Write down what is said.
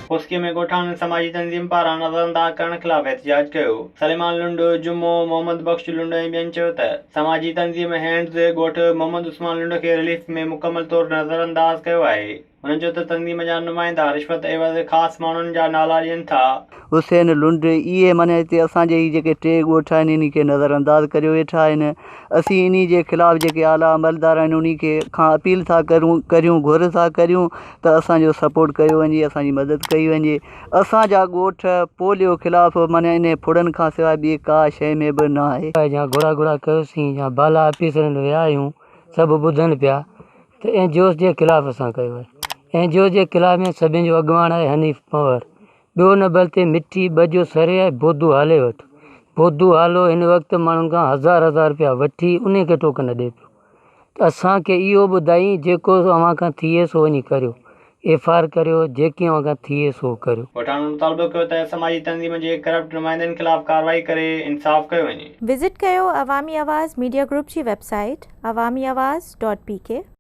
उसके में गोठान समाजी तंजीम पारां नज़रअंदाज करण खिलाफ एहतजाज कयो। सलेमान लुंड, जुम्मो, मोहम्मद बख्श लुंड ऐं ॿियनि चयो त समाजी तंजीम हैंड्स ॻोठ मोहम्मद उस्मान लुंड खे रिलीफ में मुकमल तौर नज़रअंदाज कयो आहे। हुननि चयो त तंजीम जा नुमाइंदा रिश्वत एवज़ ख़ासि माण्हुनि जा नाला ॾियनि था। हुसैन लुंड इहे माने हिते असांजे ही जेके टे ॻोठ आहिनि इन खे नज़रअंदाज करे वेठा आहिनि। असीं इन जे ख़िलाफ़ जेके आला अमलदार आहिनि उन खे खां अपील था करियूं घुर था करियूं त असांजो सपोर्ट कयो वञे, असांजी मदद कई वञे। असांजा ॻोठ पोलियो ख़िलाफ़ माने इन फुड़नि खां सवाइ ॿी का शइ में बि न आहे। या घुरा घुरा कयोसीं या बाला ऑफिसरनि ॾे विया आहियूं, सभु ॿुधनि पिया त एनजीओ जे ख़िलाफ़ असां कयो आहे। एनजीओ जे ख़िलाफ़ में सभिनि जो अॻुवाण आहे हनीफ़ पंवर। ॿियो नंबर ते मिठी ॿ जो सरे आहे बोधू हाले वटि। बोधू हालो हिन वक़्तु माण्हुनि खां हज़ार रुपया वठी उन खे टोकन ॾे पियो। त असांखे इहो ॿुधाई जेको अव्हां खां थिए सो वञी करियो, एफआईआर करियो, जेकी अव्हां खां थिए सो करियो। गोठान मुतालबो कयो त समाजी तंजीम जे करप्ट नुमाइंदनि ख़िलाफ़ कार्रवाई करे इंसाफ़ कयो वञे। विज़िट कयो अवामी आवाज़ मीडिया ग्रुप जी वेबसाइट awamiawaz.pk।